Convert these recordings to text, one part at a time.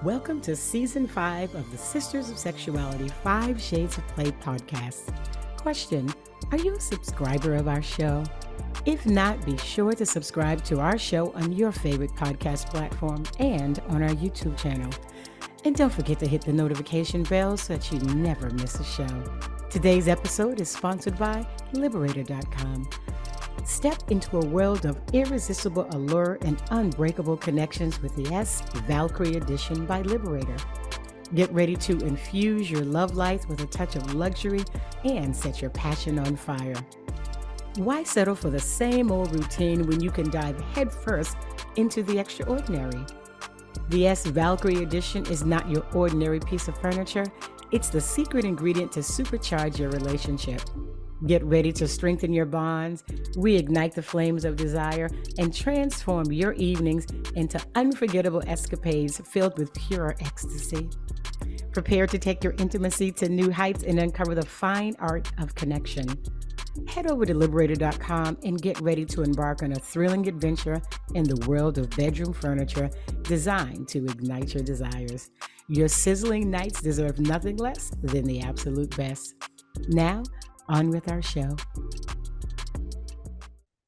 Welcome to Season 5 of the Sisters of Sexuality 5 Shades of Play podcast. Question: are you a subscriber of our show? If not, be sure to subscribe to our show on your favorite podcast platform and on our YouTube channel. And don't forget to hit the notification bell so that you never miss a show. Today's episode is sponsored by Liberator.com. Step into a world of irresistible allure and unbreakable connections with the S Valkyrie Edition by Liberator. Get ready to infuse your love life with a touch of luxury and set your passion on fire. Why settle for the same old routine when you can dive headfirst into the extraordinary? The S Valkyrie Edition is not your ordinary piece of furniture. It's the secret ingredient to supercharge your relationship. Get ready to strengthen your bonds, reignite the flames of desire, and transform your evenings into unforgettable escapades filled with pure ecstasy. Prepare to take your intimacy to new heights and uncover the fine art of connection. Head over to Liberator.com and get ready to embark on a thrilling adventure in the world of bedroom furniture designed to ignite your desires. Your sizzling nights deserve nothing less than the absolute best. Now, on with our show.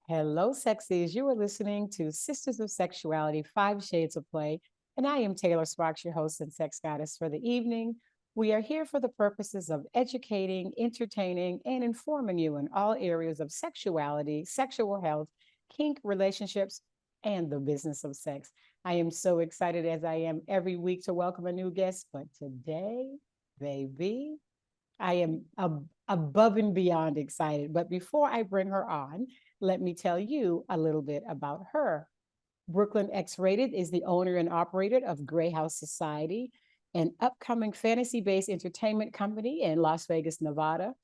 Hello, sexies. You are listening to Sisters of Sexuality 5 Shades of Play, and I am Taylor Sparks, your host and sex goddess for the evening. We are here for the purposes of educating, entertaining, and informing you in all areas of sexuality, sexual health, kink, relationships, and the business of sex. I am so excited, as I am every week, to welcome a new guest, but today, baby, I am above and beyond excited. But before I bring her on, let me tell you a little bit about her. Brooklyn Xrated is the owner and operator of Grey House Society, an upcoming fantasy-based entertainment company in Las Vegas, Nevada.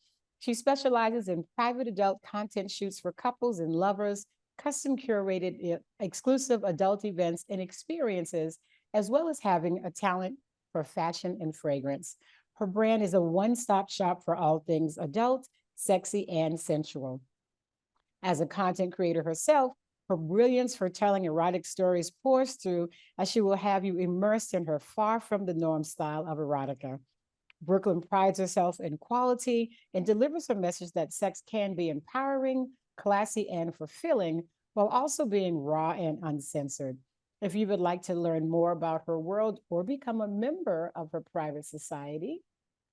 She specializes in private adult content shoots for couples and lovers, custom curated exclusive adult events and experiences, as well as having a talent for fashion and fragrance. Her brand is a one-stop shop for all things adult, sexy, and sensual. As a content creator herself, her brilliance for telling erotic stories pours through, as she will have you immersed in her far from the norm style of erotica. Brooklyn prides herself in quality and delivers a message that sex can be empowering, classy, and fulfilling, while also being raw and uncensored. If you would like to learn more about her world or become a member of her private society,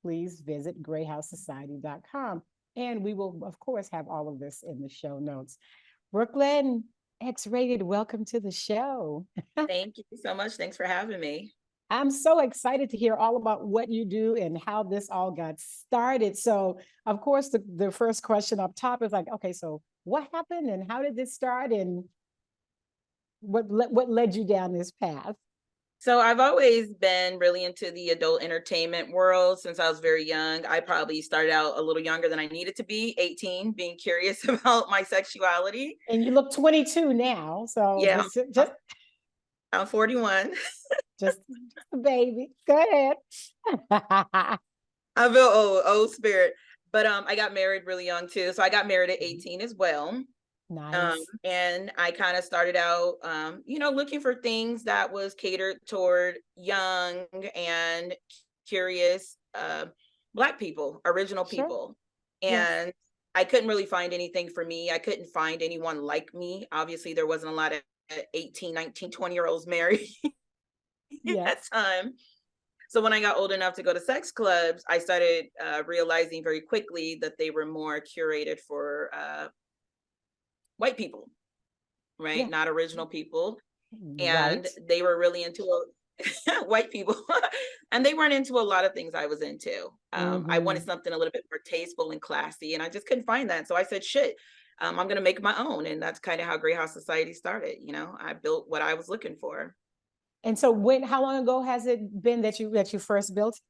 please visit greyhousesociety.com. And we will, of course, have all of this in the show notes. Brooklyn Xrated, welcome to the show. Thank you so much. Thanks for having me. I'm so excited to hear all about what you do and how this all got started. So, of course, the first question up top is like, okay, so what happened and how did this start and what led you down this path? So I've always been really into the adult entertainment world since I was very young. I probably started out a little younger than I needed to be, 18, being curious about my sexuality. And you look 22 now, so Yeah, just I'm 41. just a baby. Go ahead. I feel old spirit. But I got married really young too. So I got married at 18 as well. Nice. And I kind of started out, looking for things that was catered toward young and curious Black people, original Sure. people. Yes. And I couldn't really find anything for me. I couldn't find anyone like me. Obviously, there wasn't a lot of 18, 19, 20-year-olds married at that Yes. time. So when I got old enough to go to sex clubs, I started realizing very quickly that they were more curated for white people, right? Yeah. Not original people. Right. And they were really into white people. And they weren't into a lot of things I was into. I wanted something a little bit more tasteful and classy, and I just couldn't find that. So I said, shit, I'm going to make my own. And that's kind of how Grey House Society started. You know, I built what I was looking for. And so how long ago has it been that you first built?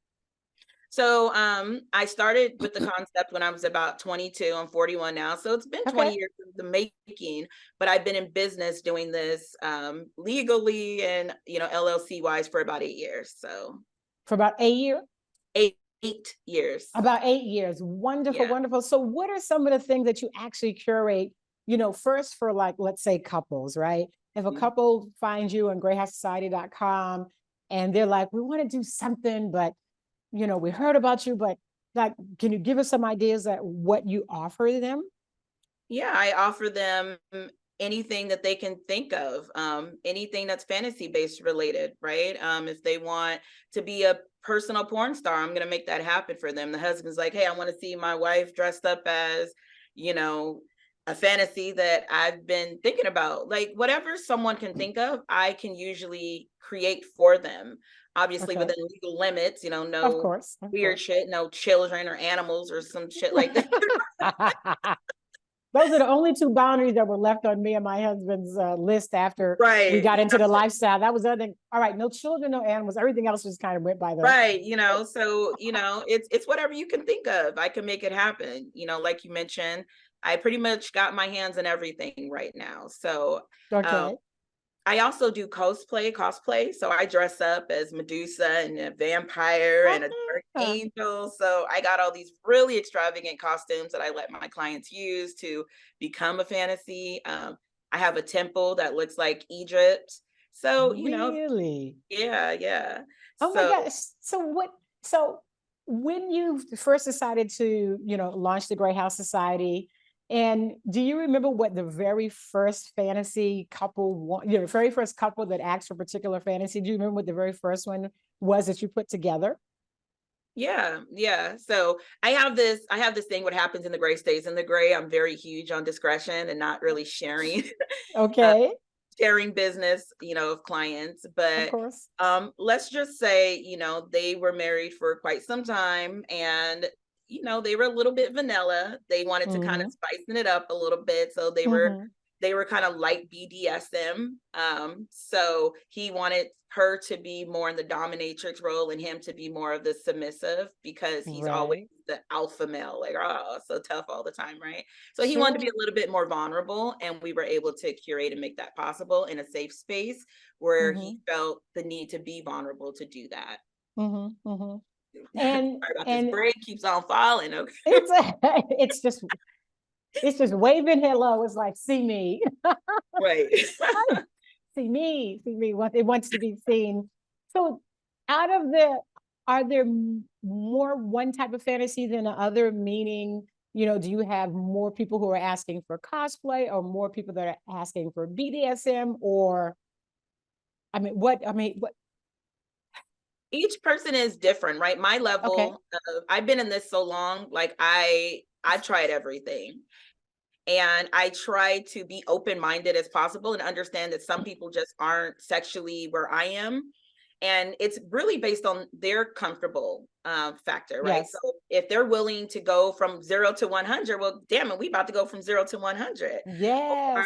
So I started with the concept when I was about 22. I'm 41 now. So it's been 20 years in the making, but I've been in business doing this legally and, LLC wise for about 8 years. So For about 8 years? 8 years. About 8 years. Wonderful, Yeah. wonderful. So what are some of the things that you actually curate, first for, like, let's say couples, right? If a couple finds you on greyhousesociety.com and they're like, we want to do something, but we heard about you, but like, can you give us some ideas at what you offer them? Yeah, I offer them anything that they can think of, anything that's fantasy based related, right? If they want to be a personal porn star, I'm going to make that happen for them. The husband's like, hey, I want to see my wife dressed up as, you know, a fantasy that I've been thinking about. Like whatever someone can think of, I can usually create for them. Obviously Okay. within legal limits, Of no course. Of weird course. shit, no children or animals or some shit like that. Those are the only two boundaries that were left on me and my husband's list after we Right. got into the lifestyle. That was the other thing. All right, no children, no animals. Everything else just kind of went by the. Right, so it's whatever you can think of. I can make it happen. Like you mentioned, I pretty much got my hands in everything right now. So um Okay. I also do cosplay. So I dress up as Medusa and a vampire and a dark Ah, angel. So I got all these really extravagant costumes that I let my clients use to become a fantasy. I have a temple that looks like Egypt. So, really? yeah, yeah. Oh my So gosh. So when you first decided to, launch the Gray House Society, and do you remember what the very first fantasy couple, very first couple that asked for a particular fantasy? Do you remember what the very first one was that you put together? yeah, yeah. So I have this thing what happens in the gray stays in the gray. I'm very huge on discretion and not really sharing uh, Okay, sharing business, of clients. of But course. let's just say, they were married for quite some time and they were a little bit vanilla. They wanted to kind of Mm-hmm. spicing it up a little bit. So Mm-hmm. they were kind of light BDSM. So he wanted her to be more in the dominatrix role and him to be more of the submissive because he's always Right. the alpha male, like, oh, so tough all the time, right? So he wanted to be Sure. a little bit more vulnerable, and we were able to curate and make that possible in a safe space where Mm-hmm. he felt the need to be vulnerable to do that. Mm-hmm. Mm-hmm. Sorry And about this and break, keeps on falling. Okay. it's it's just waving hello. It's like, see me. Right. See me, what it wants to be seen. So out of the, are there more one type of fantasy than the other? Meaning, do you have more people who are asking for cosplay or more people that are asking for BDSM? Or what Each person is different, right? My okay. level of, I've been in this so long, like I've tried everything. And I try to be open minded as possible and understand that some people just aren't sexually where I am. And it's really based on their comfortable factor, right? So Yes. if they're willing to go from 0 to 100, well, damn it, we about to go from 0 to 100. Or Yes.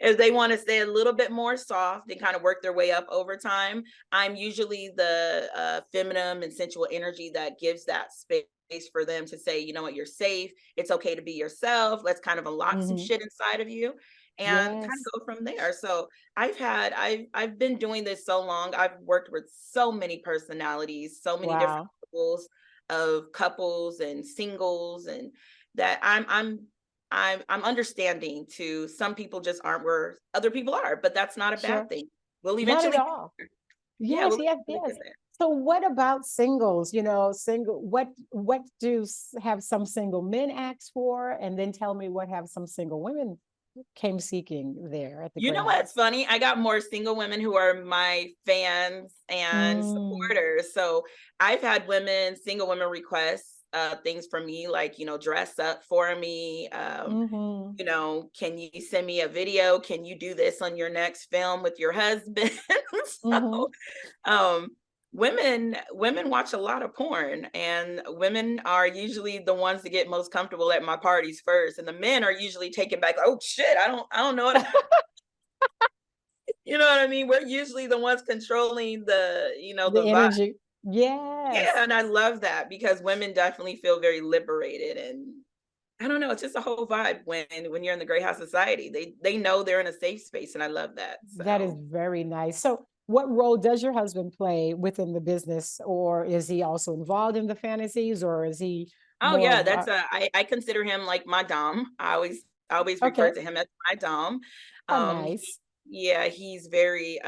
if they want to stay a little bit more soft and kind of work their way up over time, I'm usually the feminine and sensual energy that gives that space for them to say, you know what, you're safe. It's okay to be yourself. Let's kind of unlock some Hmm. shit inside of you and kind Yes. of go from there. So I've been doing this so long. I've worked with so many personalities, so many different Wow. levels of couples and singles, and that I'm understanding to some people just aren't where other people are, but that's not a bad Sure. thing. We'll Not at eventually all. yeah, Yes, we'll yes, eventually yes. get there. So what about singles? Single, what do have some single men ask for? And then tell me what have some single women came seeking there at the You Gray know what's House. funny? I got more single women who are my fans and Mm, supporters. So I've had single women request things from me, like, dress up for me. mm-hmm. Can you send me a video? Can you do this on your next film with your husband? Mm-hmm. So um women watch a lot of porn, and women are usually the ones that get most comfortable at my parties first, and the men are usually taken back, oh shit, I don't know what. You know what I mean? We're usually the ones controlling The the vibe. energy. Yeah, Yes. and I love that because women definitely feel very liberated, and I don't know, it's just a whole vibe when you're in the Great House Society. They know they're in a safe space, and I love that. That is So, very nice. So what role does your husband play within the business? Or is he also involved in the fantasies, or is he oh more yeah, of I consider him like my dom. I always refer okay. to him as my dom. Oh, He, nice. yeah, he's very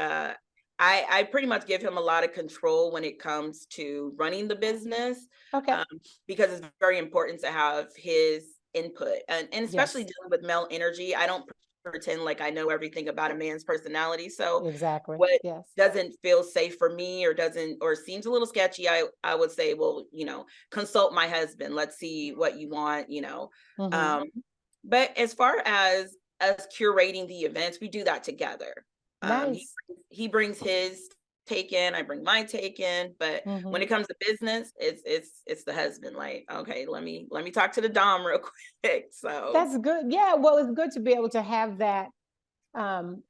I pretty much give him a lot of control when it comes to running the business, Okay. um, because it's very important to have his input, and especially Yes, dealing with male energy. I don't pretend like I know everything about a man's personality. So exactly. what Yes. doesn't feel safe for me or doesn't or seems a little sketchy, I would say, well, consult my husband. Let's see what you want, Hmm. Um, but as far as us curating the events, we do that together. Um, he Nice. he brings his take in, I bring my take in, but when it Hmm. comes to business, it's the husband. Like, okay, let me talk to the dom real quick. So, That's good. Yeah. Well, it's good to be able to have that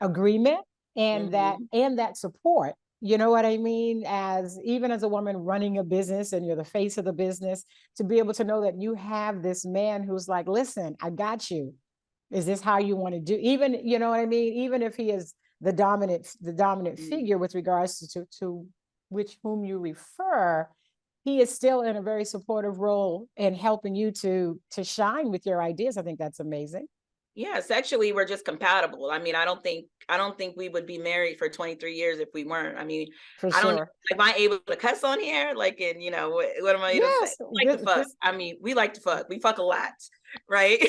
agreement mhm. and that support. You know what I mean? As even as a woman running a business and you're the face of the business, to be able to know that you have this man who's like, listen, I got you. Is this how you want to do? Even, you know what I mean? Even if he is the dominant Mm. figure with regards to which whom you refer, he is still in a very supportive role in helping you to shine with your ideas. I think that's amazing. Yeah, sexually we're just compatible. I mean, I don't think we would be married for 23 years if we weren't. I mean, For I don't sure. am I able to cuss on here? Like, and what am I able to say? Yes, We like to fuck. this I mean, we like to fuck. We fuck a lot, right?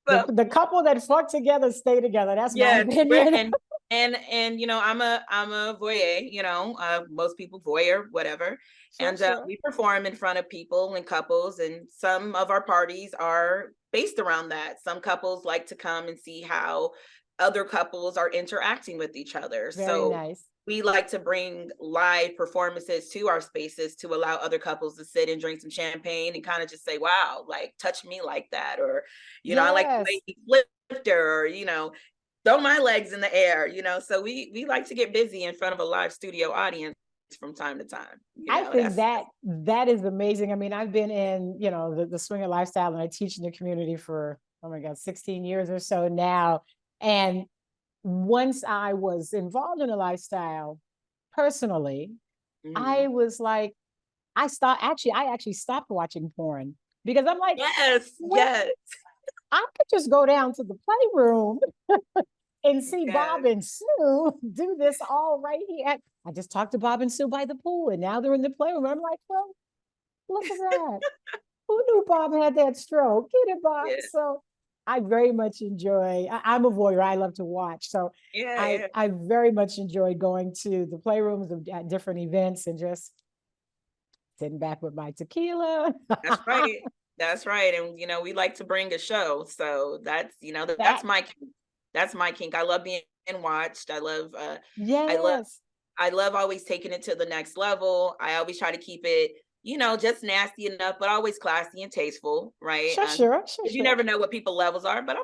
the So the couple that fuck together stay together. That's my yes, opinion. and I'm a voyeur, most people voyeur, whatever. Sure, And sure. we perform in front of people and couples, and some of our parties are based around that. Some couples like to come and see how other couples are interacting with each other. Very So nice. we like to bring live performances to our spaces to allow other couples to sit and drink some champagne and kind of just say, wow, like touch me like that. Or, I like the way Yes. he flipped her, or, throw my legs in the air, so we like to get busy in front of a live studio audience from time to time. I think That's that is amazing. I mean, I've been in, the swinger lifestyle and I teach in the community for, oh my God, 16 years or so now. And once I was involved in a lifestyle personally, I mhm. was like, I actually stopped watching porn because I'm like, Yes, well, yes, I could just go down to the playroom and see Bob yes. and Sue do this all right here. I just talked to Bob and Sue by the pool, and now they're in the playroom. I'm like, well, look at that. Who knew Bob had that stroke? Get it, Bob. Yeah, So I very much enjoy. I'm a voyeur. I love to watch. So yeah, I yeah. I very much enjoy going to the playrooms at different events and just sitting back with my tequila. That's right. That's right. And we like to bring a show. So that's That my kink. That's my kink. I love being watched. I love yes, I love always taking it to the next level. I always try to keep it, just nasty enough, but always classy and tasteful, right? sure, sure, sure, Because you sure. never know what people levels are, but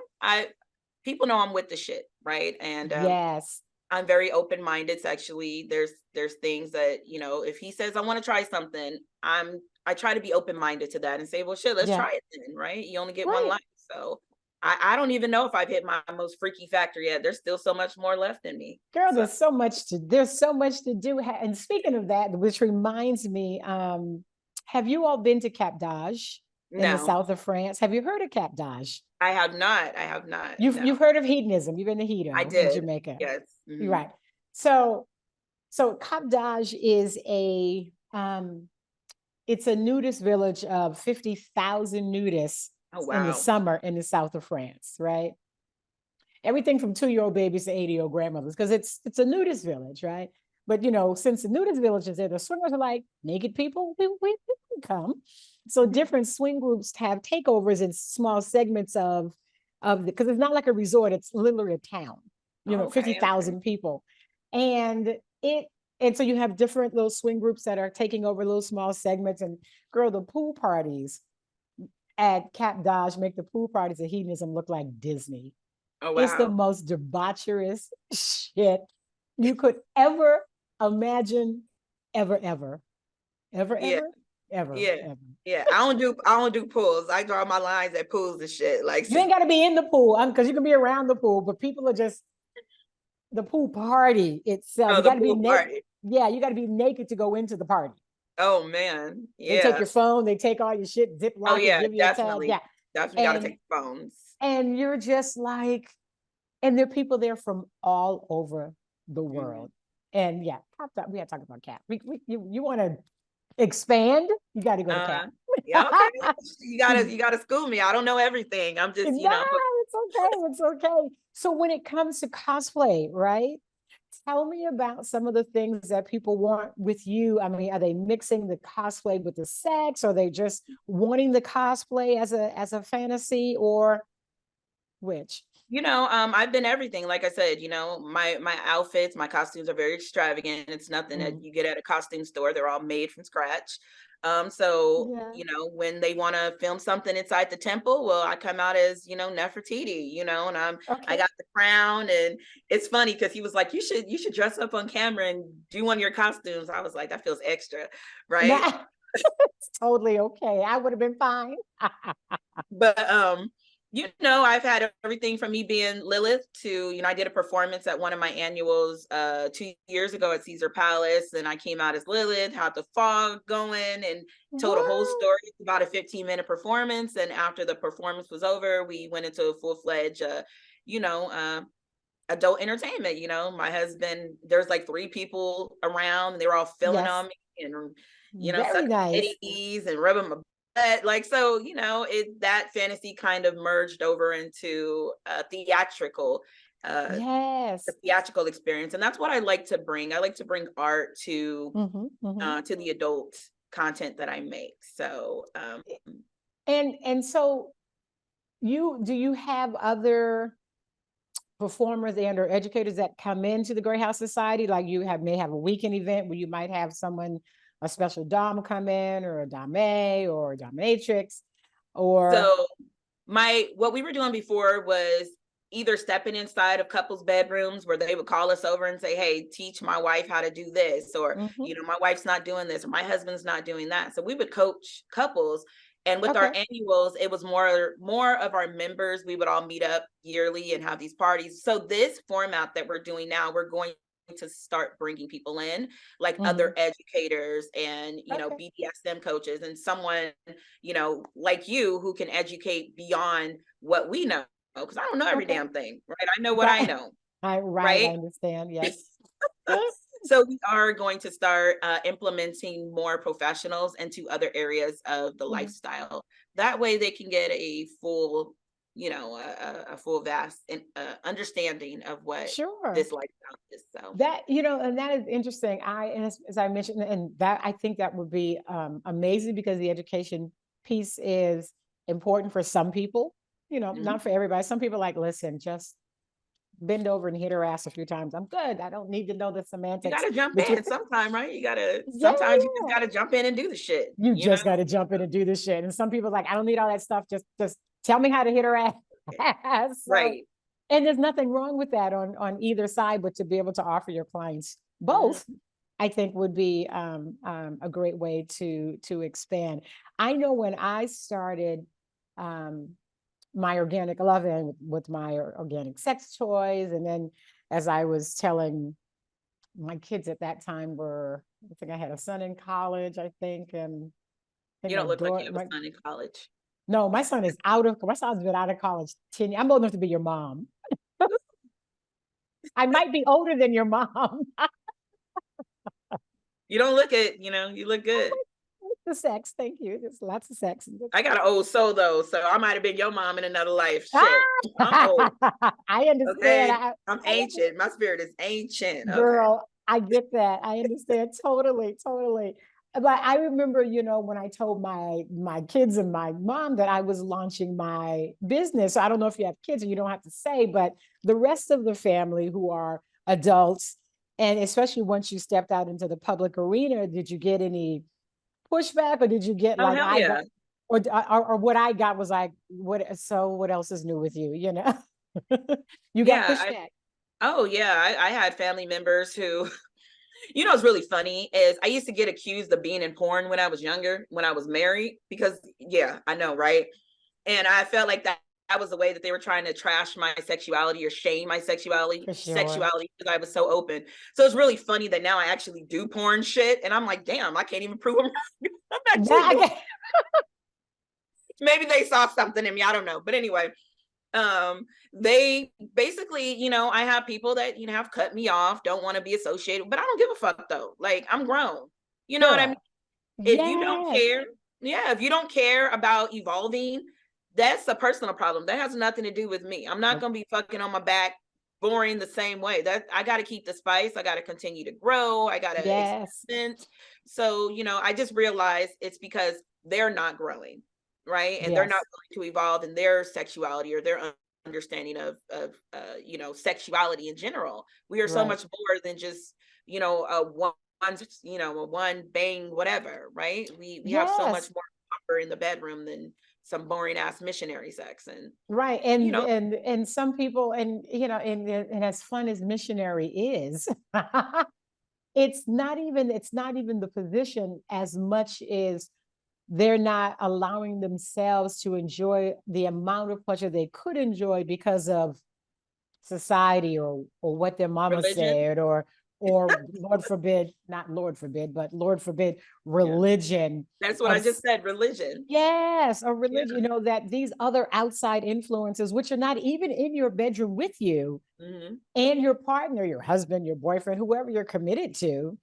people know I'm with the shit, right? And Yes, I'm very open minded sexually. There's things that if he says I want to try something, I try to be open minded to that and say, well, shit, let's yeah, try it then, right? You only get one right. life, so I don't even know if I've hit my most freaky factor yet. There's still so much more left in me. Girl, So there's so much to do. And speaking of that, which reminds me, have you all been to Cap d'Agde in the no, south of France? Have you heard of Cap d'Agde? I have not. I have not. You've No, you've heard of hedonism. You've been to I Hedo in did. Jamaica. Yes. You're Hmm. right. So Cap d'Agde is it's a nudist village of 50,000 nudists Oh in the wow. summer in the south of France, right? Everything from 2-year-old babies to 80-year-old grandmothers, because it's a nudist village, right? But since the nudist village is there, the swingers are like naked people. We can come. So different swing groups have takeovers in small segments of because it's not like a resort; it's literally a town. Oh, Fifty okay. Okay. thousand people, and it and so you have different little swing groups that are taking over little small segments. And girl, the pool parties at Cap Dodge make the pool parties at hedonism look like Disney. Oh It's the wow. most debaucherous shit you could ever imagine, ever, ever, ever, Yeah. ever, ever, Yeah. ever. Yeah. I don't do pools. I draw my lines at pools and shit. Like You ain't got to be in the pool because you can be around the pool, but people are just the pool party itself. oh, You the got to be pool naked. party. Yeah, you got to be naked to go into the party. Oh man. They take Yeah. your phone, they take all your shit, Oh ziplock it, yeah, give you a tag. definitely. Yeah, Definitely gotta and take the phones. and you're just like, and there are people there from all over the world. And yeah, we had to talk about cat. You want to expand? You got to go to cat. Yeah, okay. You gotta school me. I don't know everything. I'm just, No, it's okay. It's okay. So when it comes to cosplay, right? Tell me about some of the things that people want with you. I mean, are they mixing the cosplay with the sex? Are they just wanting the cosplay as a fantasy, or which? I've been everything. Like I said, my outfits, my costumes are very extravagant. It's nothing that you get at a costume store. They're all made from scratch. So, Yeah. when they want to film something inside the temple, well, I come out as, Nefertiti, and I Okay. got the crown. And it's funny because he was like, you should dress up on camera and do one of your costumes. I was like, that feels extra, right? Nah, it's totally okay. I would have been fine. But I've had everything from me being Lilith to, I did a performance at one of my annuals 2 years ago at Caesar Palace, and I came out as Lilith, had the fog going, and told a whole Woo! story. It's about a 15-minute performance. And after the performance was over, we went into a full-fledged adult entertainment. My husband, there's like 3 people around, and they were all filling Yes. on me and Very sucking nice. titties and rubbing my butt. Like, so, that fantasy kind of merged over into uh Yes. the theatrical experience. And that's what I like to bring. I like to bring art to the adult content that I make. So And so do you have other performers and or educators that come into the Great House Society? Like you may have a weekend event where you might have someone, a special dom come in, or a dame or a dominatrix, or so what we were doing before was either stepping inside of couples' bedrooms where they would call us over and say, hey, teach my wife how to do this, or my wife's not doing this, or my husband's not doing that. So we would coach couples. And with our okay. annuals, it was more of our members. We would all meet up yearly and have these parties. So this format that we're doing now, we're going to start bringing people in, like other educators and Okay. BDSM coaches, and someone like you who can educate beyond what we know, because I don't know every Okay. damn thing, right? I know what I Right. know, I right? understand. Yes. So we are going to start implementing more professionals into other areas of the lifestyle. That way they can get a full, a full vast understanding of what Sure. this lifestyle is. So That, and that is interesting. And as I mentioned, and that I think that would be amazing, because the education piece is important for some people, not for everybody. Some people are like, listen, just bend over and hit her ass a few times. I'm good. I don't need to know the you semantics got to jump between. in sometime, right? Yeah, Sometimes you just got to jump in and do the shit, you just got to jump in and do this shit. And some people are like, I don't need all that stuff. Just tell me how to hit her ass. So, Right. and there's nothing wrong with that on either side, but to be able to offer your clients both, I think would be a great way to expand. I know when I started my organic loving with my organic sex toys, and then as I was telling my kids at that time I think I had a son in college, I think, and I think You my don't look like daughter, you have a son in college. no, my son's been out of college 10 years. I'm old enough to be your mom. I might be older than your mom. You don't look it, you look good. The sex, thank you. There's lots of sex. I got an old soul though, so I might have been your mom in another life. Shit, I'm old. I understand. Okay, I'm ancient. My spirit is ancient. Okay. Girl, I get that. I understand totally, totally. But I remember, when I told my kids and my mom that I was launching my business. I don't know if you have kids and you don't have to say, but the rest of the family who are adults, and especially once you stepped out into the public arena, did you get any pushback, or did you get Oh like hell I got, yeah. or what I got was like, what else is new with you? You got Yeah. pushback. Oh yeah. I had family members who, what's really funny is I used to get accused of being in porn when I was younger, when I was married, because yeah, I know, right? And I felt like that was the way that they were trying to trash my sexuality or shame my For sure. sexuality, because I was so open. So it's really funny that now I actually do porn shit, and I'm like, damn, I can't even prove I'm, I'm actually doing. Maybe they saw something in me, I don't know, but anyway. They basically, I have people that, have cut me off, don't want to be associated, but I don't give a fuck though. Like, I'm grown. You know what I mean? Girl, If you don't yes, care, yeah, if you don't care about evolving, that's a personal problem. That has nothing to do with me. I'm not gonna be fucking on my back, boring the same way. That I gotta keep the spice, I gotta continue to grow, I gotta yes, experiment. So, I just realized it's because they're not growing, right? And they're not yes, willing to evolve in their sexuality or their understanding of sexuality in general. We are so right, much more than just, a a one bang whatever, right? We have so much yes. more power in the bedroom than some boring ass missionary sex. And Right. you know And some people, and and as fun as missionary is, it's not even the position as much as they're not allowing themselves to enjoy the amount of pleasure they could enjoy because of society, or what their mama religion. said, or Lord forbid, not Lord forbid, but Lord forbid, Yeah, religion that's what I of, just said, religion. yes, or Yeah. religion, that these other outside influences, which are not even in your bedroom with you, Hmm. and your partner, your husband, your boyfriend, whoever you're committed to,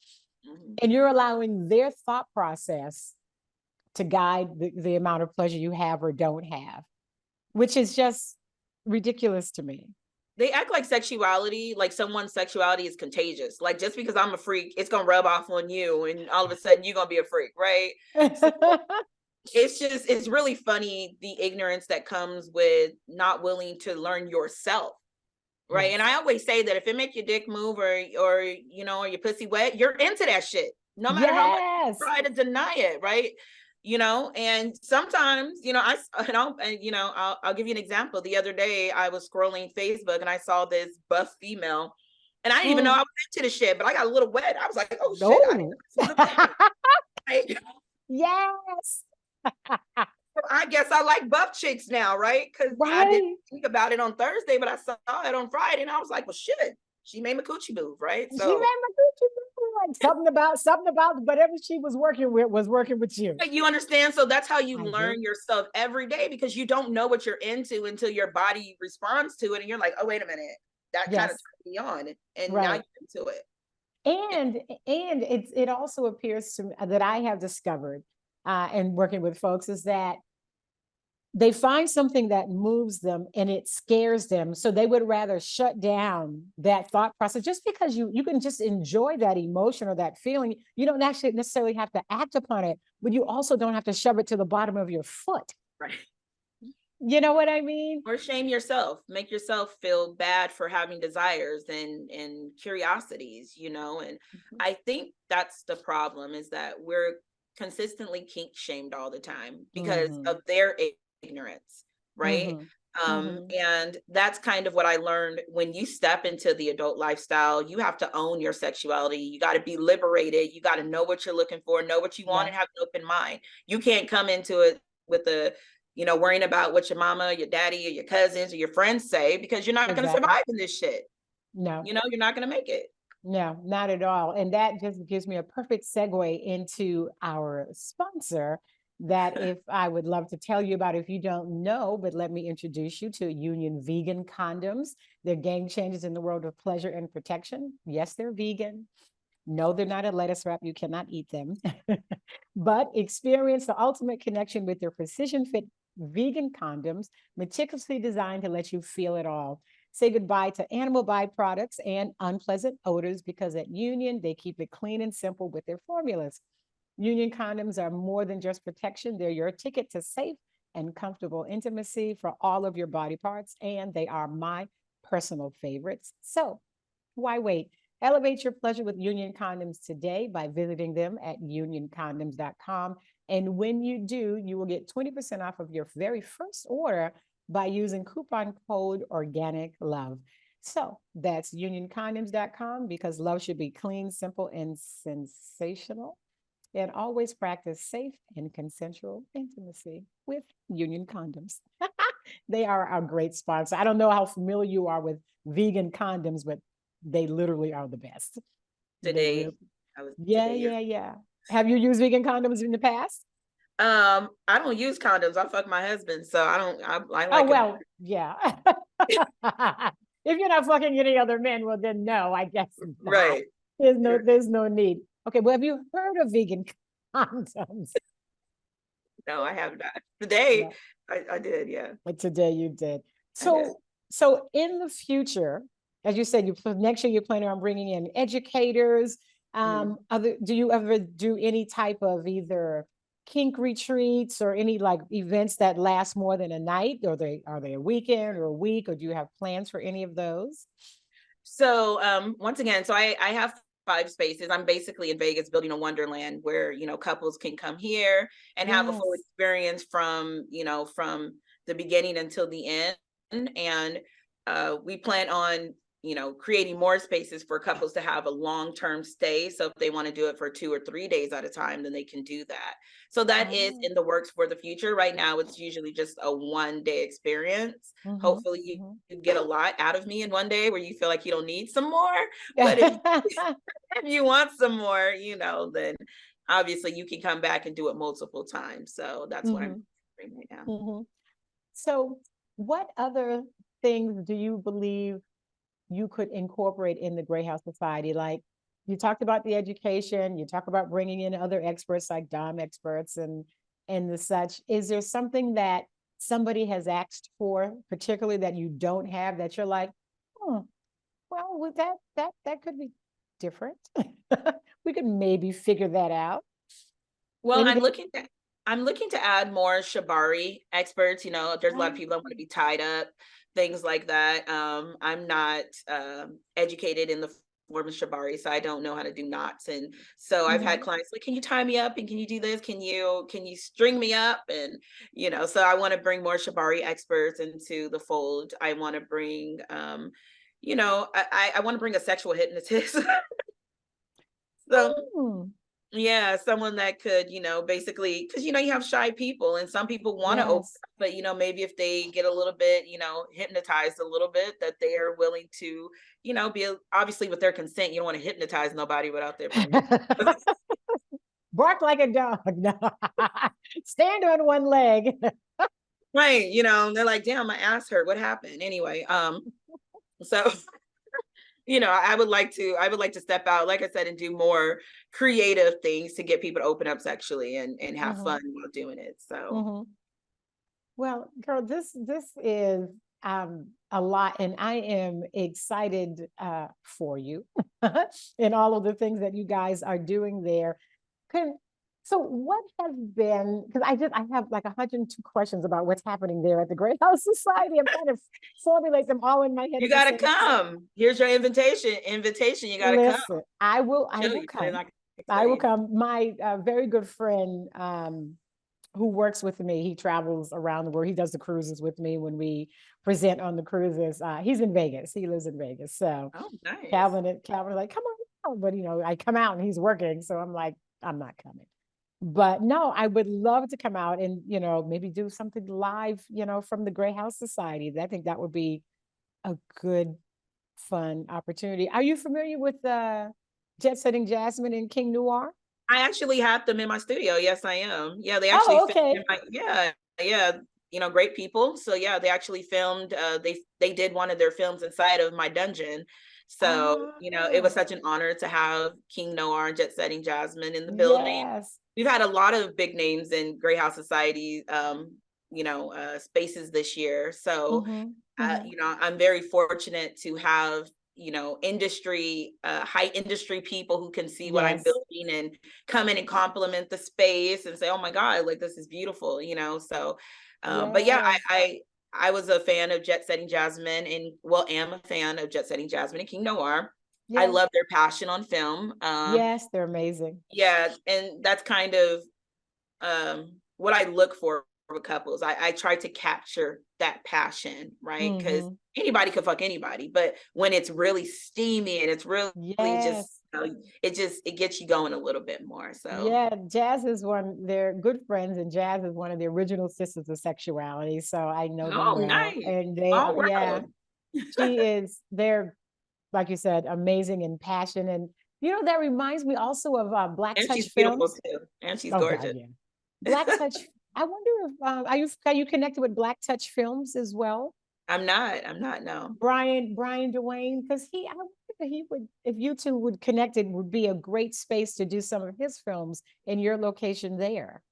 Hmm. and you're allowing their thought process to guide the amount of pleasure you have or don't have, which is just ridiculous to me. They act like sexuality, like someone's sexuality is contagious. Like, just because I'm a freak, it's gonna rub off on you, and all of a sudden you're gonna be a freak, right? So it's really funny, the ignorance that comes with not willing to learn yourself, right? And Yes. I always say that if it make your dick move, or your pussy wet, you're into that shit, no matter how much you Yes. try to deny it, right? And sometimes, I'll give you an example. The other day I was scrolling Facebook and I saw this buff female, and I didn't even know I Mm. was into the shit, but I got a little wet. I was like, oh shit, I didn't know No. this was a thing. Right? Yes. I guess I like buff chicks now, right? Because I didn't Right. think about it on Thursday, but I saw it on Friday, and I was like, well, shit, she made my coochie move, right? She made So my Gucci move, like something about whatever she was working with was working with you. you understand? So that's how you I do. learn yourself every day, because you don't know what you're into until your body responds to it, and you're like, oh, wait a minute, that kind of Yes. turned me on, and now Right. you're into it. And it also appears to me that I have discovered, and working with folks, is that they find something that moves them and it scares them, so they would rather shut down that thought process. Just because you can just enjoy that emotion or that feeling, you don't actually necessarily have to act upon it, but you also don't have to shove it to the bottom of your foot. Right. You know what I mean? Or shame yourself, make yourself feel bad for having desires and curiosities. And I think that's the problem, is that we're consistently kink shamed all the time because Mm-hmm. of their ignorance, right? Mm-hmm. Mm-hmm. And that's kind of what I learned. When you step into the adult lifestyle, you have to own your sexuality. You got to be liberated. You got to know what you're looking for, know what you want, Yeah. and have an open mind. You can't come into it with worrying about what your mama, your daddy, or your cousins or your friends say, because you're not going to Exactly. survive in this shit. No. You're not going to make it. No, not at all. And that just gives me a perfect segue into our sponsor, that if I would love to tell you about, if you don't know, but let me introduce you to Union Vegan Condoms. They're game changers in the world of pleasure and protection. Yes, they're vegan. No, they're not a lettuce wrap. You cannot eat them. But experience the ultimate connection with their precision fit vegan condoms, meticulously designed to let you feel it all. Say goodbye to animal byproducts and unpleasant odors, because at Union, they keep it clean and simple with their formulas. Union condoms are more than just protection, they're your ticket to safe and comfortable intimacy for all of your body parts, and they are my personal favorites. So, why wait? Elevate your pleasure with Union Condoms today by visiting them at unioncondoms.com. And when you do, you will get 20% off of your very first order by using coupon code Organic Love. So that's unioncondoms.com, because love should be clean, simple, and sensational. And always practice safe and consensual intimacy with Union Condoms. They are our great sponsor. I don't know how familiar you are with vegan condoms, but they literally are the best. They Today, really, I was yeah, today. yeah, yeah. Have you used vegan condoms in the past? I don't use condoms. I fuck my husband, so I Oh, like him. well, yeah. If you're not fucking any other men, well, then no, I guess not. Right. There's no need. Okay, well, have you heard of vegan condoms? No, I have not. Today, Yeah, I did. Yeah, but today you did. I did. So in the future, as you said, next year you're planning on bringing in educators. Mhm. Do you ever do any type of either kink retreats or any like events that last more than a night, or are they a weekend or a week, or do you have plans for any of those? So, once again, so I have 5 spaces. I'm basically in Vegas building a wonderland where, couples can come here and have a full Yes. experience from the beginning until the end. And we plan on, creating more spaces for couples to have a long-term stay. So if they want to do it for 2 or 3 days at a time, then they can do that. So that is Oh. in the works for the future. Right now, it's usually just a 1 day experience. Mm-hmm. Hopefully Mm-hmm. you get a lot out of me in 1 day where you feel like you don't need some more. But if you want some more, then obviously you can come back and do it multiple times. So that's what I'm Mm-hmm. doing right now. Mm-hmm. So, what other things do you believe you could incorporate in the Gray House Society? Like you talked about the education, you talk about bringing in other experts like dom experts and the such. Is there something that somebody has asked for, particularly that you don't have, that you're like, oh, well, with that could be different. We could maybe figure that out. Well, Anything? I'm looking to add more shibari experts. There's a lot of Oh, people that want to be tied up, things like that. I'm not educated in the form of shibari, so I don't know how to do knots. And so I've had mhm. clients like, "Can you tie me up? And can you do this? Can you string me up?" And so I want to bring more shibari experts into the fold. I want to bring, I want to bring a sexual hypnotist. So Hmm. yeah, someone that could, basically, because you have shy people and some people want to open Yes. up, but maybe if they get a little bit, hypnotized a little bit, that they are willing to, obviously with their consent. You don't want to hypnotize nobody without their permission. Bark like a dog. No. Stand on one leg. Right. They're like, damn, my ass hurt. What happened? Anyway, so I would like to step out, like I said, and do more creative things to get people to open up sexually and have Hmm. fun while doing it. So Hmm. Well, girl, this is a lot, and I am excited for you and all of the things that you guys are doing there. Can so what has been, because I have like 102 questions about what's happening there at the Great House Society. I'm trying to formulate them all in my head you at the gotta same time. come. Here's your invitation. You gotta come. Listen, I Show will you what come. I can I will explain. come. My very good friend who works with me, he travels around the world. He does the cruises with me when we present on the cruises. He's in Vegas. He lives in Vegas. So Oh, nice. Calvin like, come on. But I come out and he's working. So I'm like, I'm not coming. But no, I would love to come out and, maybe do something live, from the Gray House Society. I think that would be a good, fun opportunity. Are you familiar with Jet Setting Jasmine and King Noir? I actually have them in my studio. Yes, I am. Yeah, they actually Oh, filmed okay. in my yeah. Great people. So yeah, they actually filmed they did one of their films inside of my dungeon. So, it was Ah, such an honor to have King Noir and Jet Setting Jasmine in the building. yes. We've had a lot of big names in Great House Society spaces this year. So Mm-hmm. Mm-hmm. I'm very fortunate to have, high industry people who can see what I'm Yes. building and come in and compliment the space and say, oh my God, like this is beautiful, so, but yeah, Yes. I was a fan of Jet Setting Jasmine and am a fan of Jet Setting Jasmine and King Noir. I Yes. love their passion on film. Yes, they're amazing. Yeah, and that's kind of what I look for with couples. I try to capture that passion, right? Because Mm-hmm. anybody could fuck anybody, but when it's really steamy and it's really just, Yes. it gets you going a little bit more. So, Yeah, Jazz is they're good friends, and Jazz is one of the original sisters of sexuality. So I know them oh, well. nice, And they all are, yeah, world. they're, like you said, amazing in passion. And, that reminds me also of Black And she's Touch beautiful Films. too, and she's Oh, God, gorgeous. yeah. Black Touch. I wonder if are you connected with Black Touch Films as well? I'm not, no. Brian Dwayne, because I wonder if he would, if you two would connect, it would be a great space to do some of his films in your location there.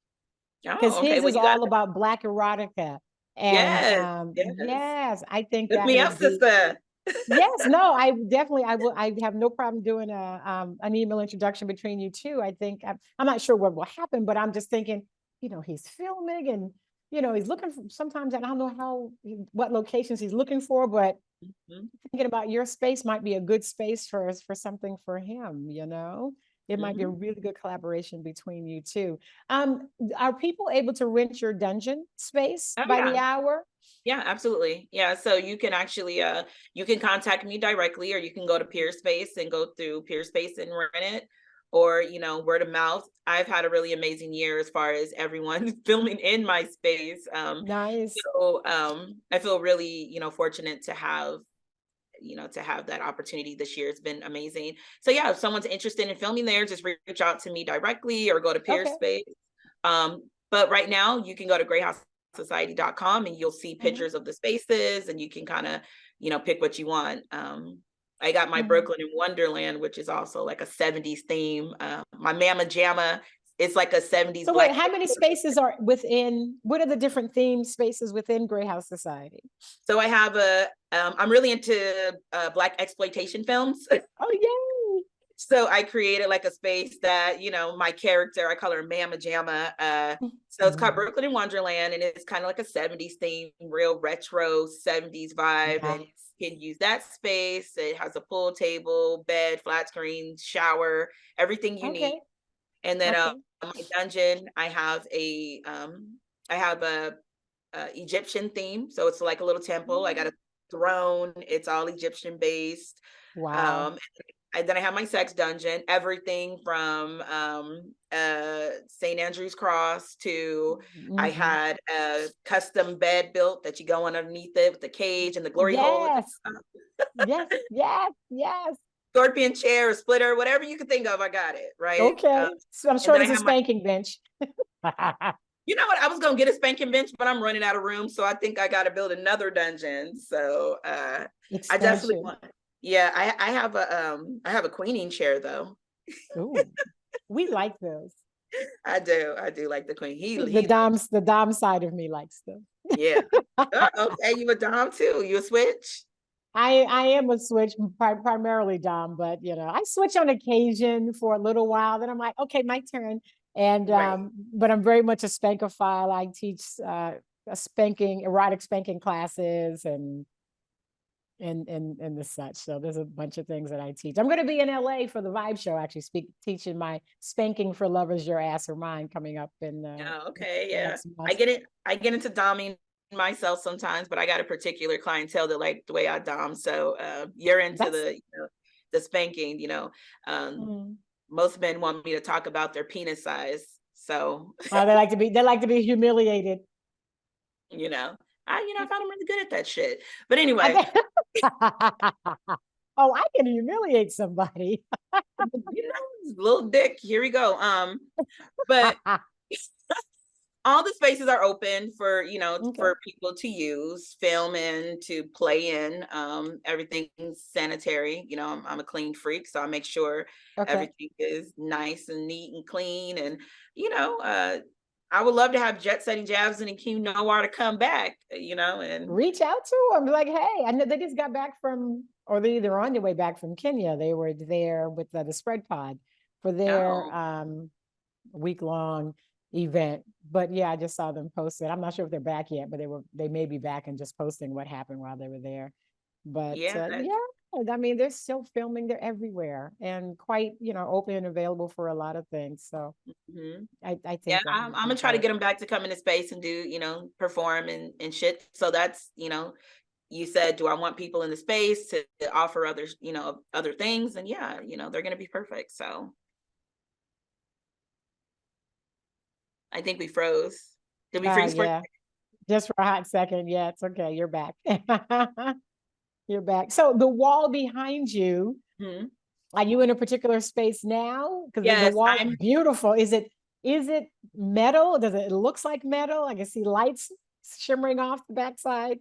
Because Oh, okay. his Well, is you got all about Black erotica. And yes, yes. yes, I think Lift that me up, would be, sister. yes, no, I definitely, I have no problem doing an email introduction between you two. I think, I'm not sure what will happen, but I'm just thinking, he's filming and, he's looking for, sometimes I don't know what locations he's looking for, but Mhm, thinking about your space might be a good space for something for him, It might be a mhm. really good collaboration between you two. Are people able to rent your dungeon space Oh by the yeah. hour? Yeah, absolutely. Yeah, so you can actually you can contact me directly, or you can go to Peerspace and go through Peerspace and rent it, or word of mouth. I've had a really amazing year as far as everyone filming in my space. Nice. I feel really, fortunate to have to have that opportunity this year. It's been amazing. So yeah, if someone's interested in filming there, just reach out to me directly or go to Okay. Peerspace. But right now you can go to greyhousesociety.com and you'll see Mhm, pictures of the spaces, and you can kind of, pick what you want. I got my mhm. Brooklyn in Wonderland, which is also like a 70s theme. My Mama Jamma, it's like a 70s So wait, black. how many spaces are within, what are the different theme spaces within Grey House Society? So I have I'm really into black exploitation films. Oh, yay. So I created like a space that, my character, I call her Mama Jamma. So it's called Mhm. Brooklyn in Wonderland, and it's kind of like a 70s theme, real retro 70s vibe. And Nice. you can use that space. It has a pool table, bed, flat screen, shower, everything you need. Okay. And then Okay. my dungeon, I have a Egyptian theme. So it's like a little temple. I got a throne. It's all Egyptian based. Wow. Um, and then I have my sex dungeon, everything from St. Andrew's Cross to I Mhm. had a custom bed built that you go underneath it with the cage and the glory hole, Yes. Yes. Yes. Yes. scorpion chair, a splitter, whatever you can think of, I got it, right? Okay. So I'm And sure then I there's a have my, spanking bench. you know what, I was gonna get a spanking bench, but I'm running out of room. So I think I gotta build another dungeon. So I definitely Expansion. want, yeah, I have a queening chair though. Ooh, we like those. I do like the queen. The He dom side of me likes them. Yeah. Okay, you a dom too. You a switch? I am a switch, primarily dom, but I switch on occasion for a little while. Then I'm like, okay, my turn. And Right. but I'm very much a spankophile. I teach erotic spanking classes and the such. So there's a bunch of things that I teach. I'm going to be in LA for the Vibe Show, actually, teaching my spanking for lovers, your ass or mine, coming up in Oh, okay, yeah. next month. I get into doming myself sometimes, but I got a particular clientele that like the way I dom. So you're into That's the spanking, Um, mm. most men want me to talk about their penis size. So, They like to be humiliated. you know, I found I'm really good at that shit. But anyway, I oh, I can humiliate somebody. little dick, here we go. But all the spaces are open for Okay. for people to use, film in, to play in. Everything's sanitary. I'm a clean freak, so I make sure Okay. everything is nice and neat and clean. And you know uh I would love to have jet setting jabs and Q know where to come back, and Reach out to them. Like, hey, I know they just got back from, or they're either on their way back from Kenya. They were there with the Spread Pod for their oh week-long event. But yeah, I just saw them posted. I'm not sure if they're back yet, but they may be back and just posting what happened while they were there. But yeah, yeah, I mean, they're still filming. They're everywhere and quite, open and available for a lot of things. So mhm. I Yeah, think that I'm would I'm be gonna try to good. get them back to come into space and do, perform and shit. So that's, you said, do I want people in the space to offer others, other things? And yeah, they're gonna be perfect. So I think we froze. Did we freeze for? Yeah, just for a hot second. Yeah, it's okay. You're back. You're back. So the wall behind you, Mhm. are you in a particular space now? Because the Yes, wall, I'm beautiful. Is it Is it metal? Does it looks like metal? I can see lights shimmering off the backside.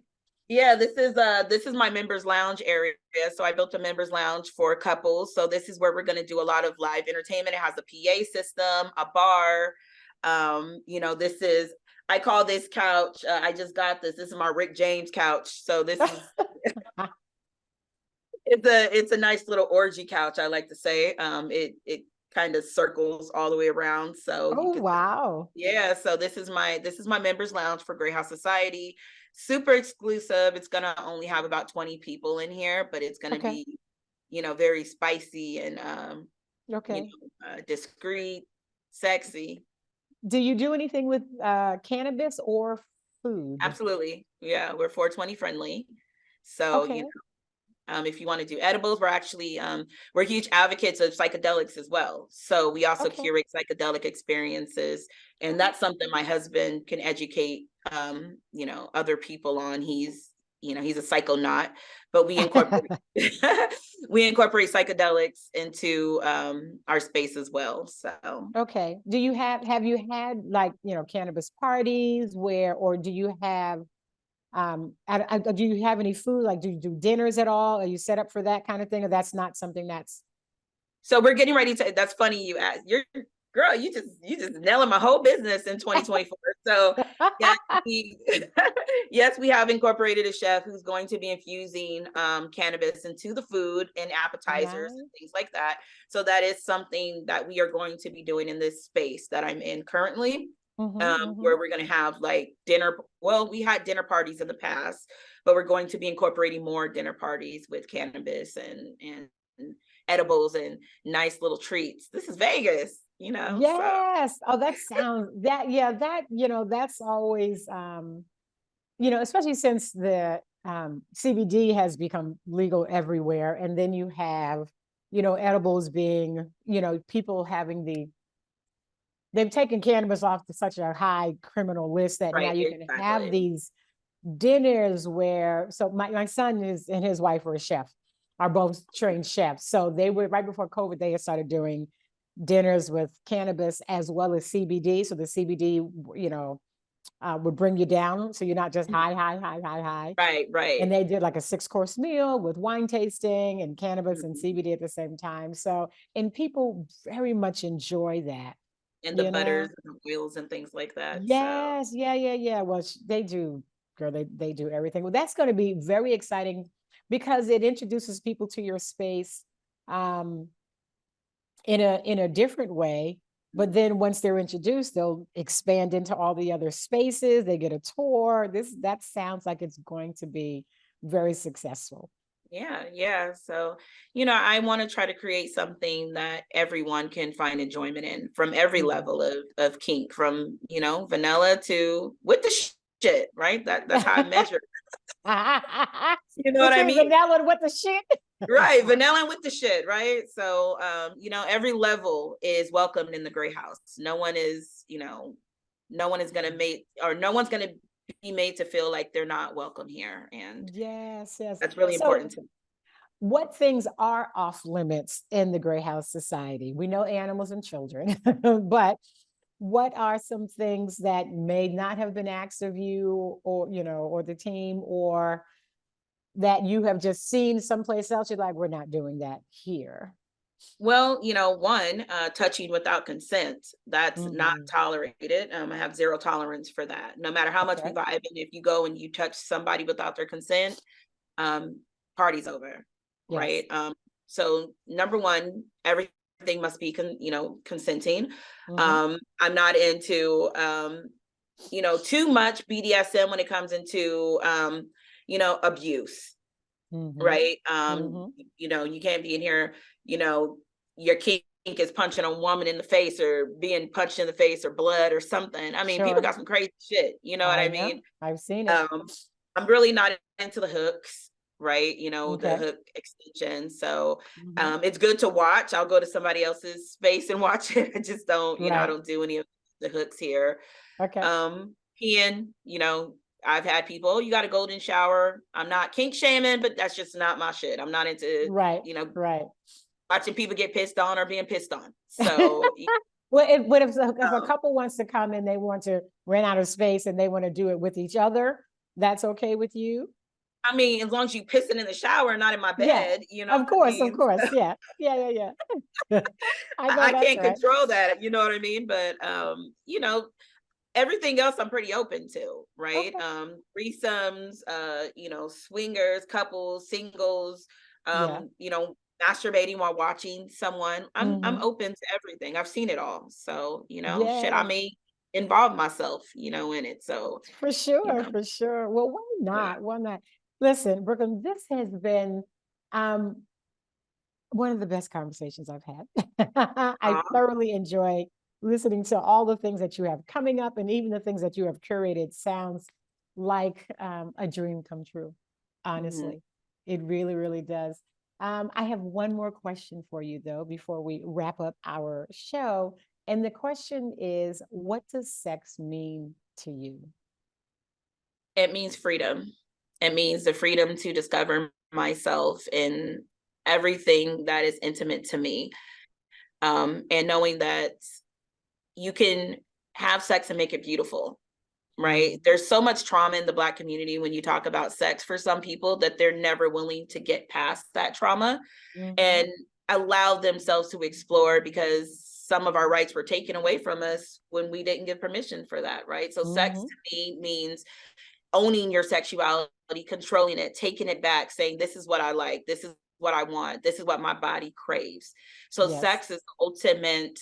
Yeah, this is my members lounge area. So I built a members lounge for couples. So this is where we're going to do a lot of live entertainment. It has a PA system, a bar. You know, this is, I call this couch, I just got this. This is my Rick James couch. So this is it's a nice little orgy couch, I like to say. It kind of circles all the way around. So you Oh, could, wow. yeah, so this is my members lounge for Grey House Society. Super exclusive. It's gonna only have about 20 people in here, but it's gonna Okay. be, very spicy and Okay. discreet, sexy. Do you do anything with cannabis or food? Absolutely. Yeah, we're 420 friendly. So, Okay. if you want to do edibles, we're huge advocates of psychedelics as well. So we also Okay. curate psychedelic experiences, and that's something my husband can educate, other people on. He's a psychonaut, but we incorporate we incorporate psychedelics into our space as well. So Okay. Do you have you had like, cannabis parties where, or do you have, do you have any food? Like, do you do dinners at all? Are you set up for that kind of thing? Or that's not something that's, So we're getting ready to, that's funny you asked. You're girl, you just nailing my whole business in 2024. So yes, we yes, we have incorporated a chef who's going to be infusing cannabis into the food and appetizers and nice. things like that. So that is something that we are going to be doing in this space that I'm in currently. Mm-hmm. Where we're going to have like dinner. Well, we had dinner parties in the past, but we're going to be incorporating more dinner parties with cannabis and edibles and nice little treats. This is Vegas, so Yes. Oh, that sounds that, yeah, that, that's always, especially since the CBD has become legal everywhere. And then you have, edibles being, people having they've taken cannabis off to such a high criminal list that now right, you can have exactly. these dinners where, so my son is and his wife are a chef, are both trained chefs. So they were right before COVID, they had started doing dinners with cannabis as well as CBD. So the CBD, would bring you down. So you're not just Mhm. high, high, high, high, high. Right, And right. they did like a 6-course meal with wine tasting and cannabis and Mhm. CBD at the same time. So, and people very much enjoy that, And the you butters know? and the oils and things like that. So Yes, yeah, yeah, yeah. Well, they do, girl, they do everything. Well, that's going to be very exciting because it introduces people to your space um, in a different way. But then once they're introduced, they'll expand into all the other spaces. They get a tour. That sounds like it's going to be very successful. yeah, yeah. So, I want to try to create something that everyone can find enjoyment in from every Mhm. level of kink, from, vanilla to with the shit, right? That's how I measure. You know what I Between mean? vanilla and what the shit? Right, vanilla with the shit, right? So, every level is welcomed in the Gray House. No one is gonna make, or no one's gonna be made to feel like they're not welcome here, and Yes, yes. that's really important So to me. what things are off limits in the Gray House Society? We know animals and children, but what are some things that may not have been asked of you or, or the team, or that you have just seen someplace else? You're like, we're not doing that here. Well, one, touching without consent, that's not Hmm. tolerated. I have zero tolerance for that. No matter how much we Okay. vibe, and if you go and you touch somebody without their consent, um, party's over, Yes. right? So number one, everything must be consenting. Hmm. I'm not into too much BDSM when it comes into abuse, Hmm. right? Hmm. You can't be in here, you know, your kink is punching a woman in the face or being punched in the face or blood or something. I mean, people Sure. got some crazy shit, you know what I I know. mean? I've seen it. Um, I'm really not into the hooks, right? The Okay. hook extension. So Hmm. it's good to watch. I'll go to somebody else's space and watch it. I just don't, I Right. don't do any of the hooks here. Okay. Peeing, I've had people, "Oh, you got a golden shower." I'm not kink shaming, but that's just not my shit. I'm not into, Right. you know, Right. watching people get pissed on or being pissed on. So Well, if a couple wants to come and they want to rent out a space and they want to do it with each other, that's okay with you? I mean, as long as you pissing in the shower, not in my Yeah, bed, you know of what I course, of mean? course. Yeah, yeah, yeah, yeah. I know I that's can't right. control that, you know what I mean? But you know, everything else I'm pretty open to, right? Okay. Threesomes, you know, swingers, couples, singles, Yeah. you know, masturbating while watching someone. I'm Hmm. open to everything. I've seen it all. So, you know, shit, I Yes, may involve myself, you know, in it. So, for you sure, know, for sure. Well, why yeah. not? Why not? Listen, Brooklyn, this has been um one of the best conversations I've had. I Aw, thoroughly enjoy listening to all the things that you have coming up and even the things that you have curated. Sounds like a dream come true, mhm. honestly. It really, really does. I have one more question for you, though, before we wrap up our show. And the question is, what does sex mean to you? It means freedom. It means the freedom to discover myself in everything that is intimate to me. And knowing that you can have sex and make it beautiful, right? Mhm. There's so much trauma in the Black community when you talk about sex for some people that they're never willing to get past that trauma Mhm. and allow themselves to explore because some of our rights were taken away from us when we didn't give permission for that, right? So sex Mhm. to me means owning your sexuality, controlling it, taking it back, saying, this is what I like, this is what I want, this is what my body craves. So, Yes. sex is the ultimate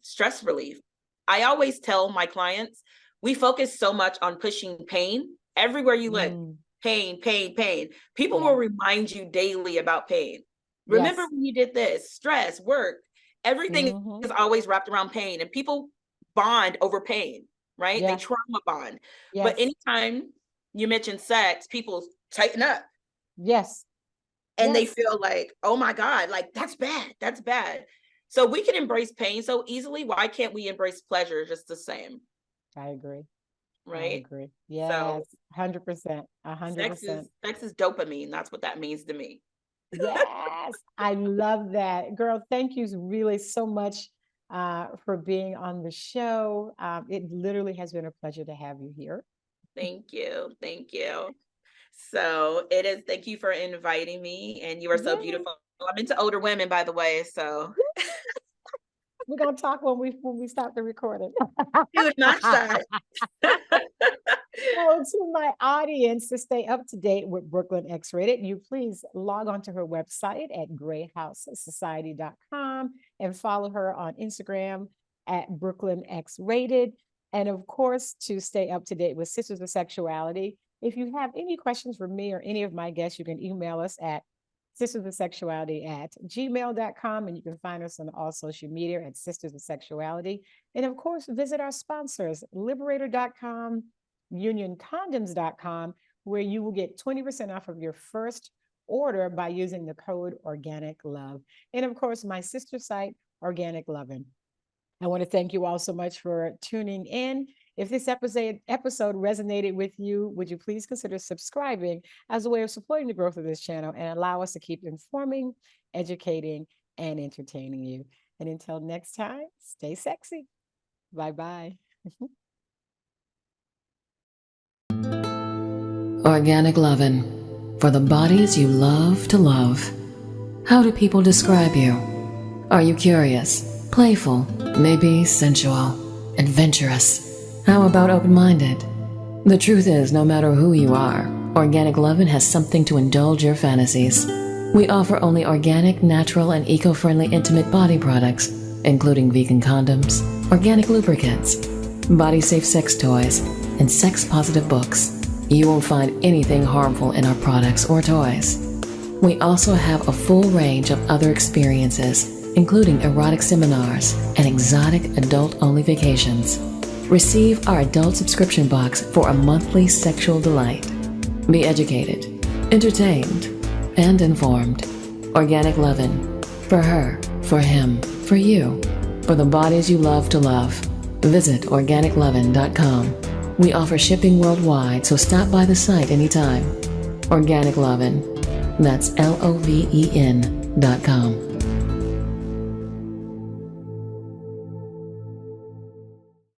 stress relief. I always tell my clients, we focus so much on pushing pain everywhere you look. Mm. Pain, pain, pain. People will Yeah. remind you daily about pain. Remember Yes. when you did this, stress, work, everything Mhm. is always wrapped around pain, and people bond over pain, right? They Yeah. trauma bond. But Yes. anytime you mention sex, people tighten up Yes. and they Yes. feel like, oh my God, like that's bad. That's bad. So we can embrace pain so easily. Why can't we embrace pleasure just the same? I agree. I Right. agree. So Yes. 100%. sex 100%. is sex is dopamine. That's what that means to me. Yes. I love that. Girl, thank you really so much for being on the show. It literally has been a pleasure to have you here. Thank you. Thank you. So it is, thank you for inviting me. And you are so Yeah. beautiful. I'm into older women, by the way. So We're gonna talk when we stop the recording. dude, not shy. So to my audience, to stay up to date with Brooklyn X-Rated, you please log on to her website at greyhousesociety.com and follow her on Instagram at Brooklyn X-Rated. And of course, to stay up to date with Sisters of Sexuality, if you have any questions for me or any of my guests, you can email us at sistersofsexuality@gmail.com. And you can find us on all social media at Sisters of Sexuality. And of course, visit our sponsors, liberator.com, unioncondoms.com, where you will get 20% off of your first order by using the code Organic Love. And of course, my sister site, Organic Lovin'. I want to thank you all so much for tuning in. If this episode resonated with you, would you please consider subscribing as a way of supporting the growth of this channel and allow us to keep informing, educating, and entertaining you. And until next time, stay sexy. Bye-bye. Organic Lovin', for the bodies you love to love. How do people describe you? Are you curious, playful, maybe sensual, adventurous? How about open-minded? The truth is, no matter who you are, Organic Lovin' has something to indulge your fantasies. We offer only organic, natural, and eco-friendly intimate body products, including vegan condoms, organic lubricants, body-safe sex toys, and sex-positive books. You won't find anything harmful in our products or toys. We also have a full range of other experiences, including erotic seminars and exotic adult-only vacations. Receive our adult subscription box for a monthly sexual delight. Be educated, entertained, and informed. Organic Lovin'. For her, for him, for you, for the bodies you love to love. Visit organiclovin.com. We offer shipping worldwide, so stop by the site anytime. Organic Lovin'. That's LOVEN.com.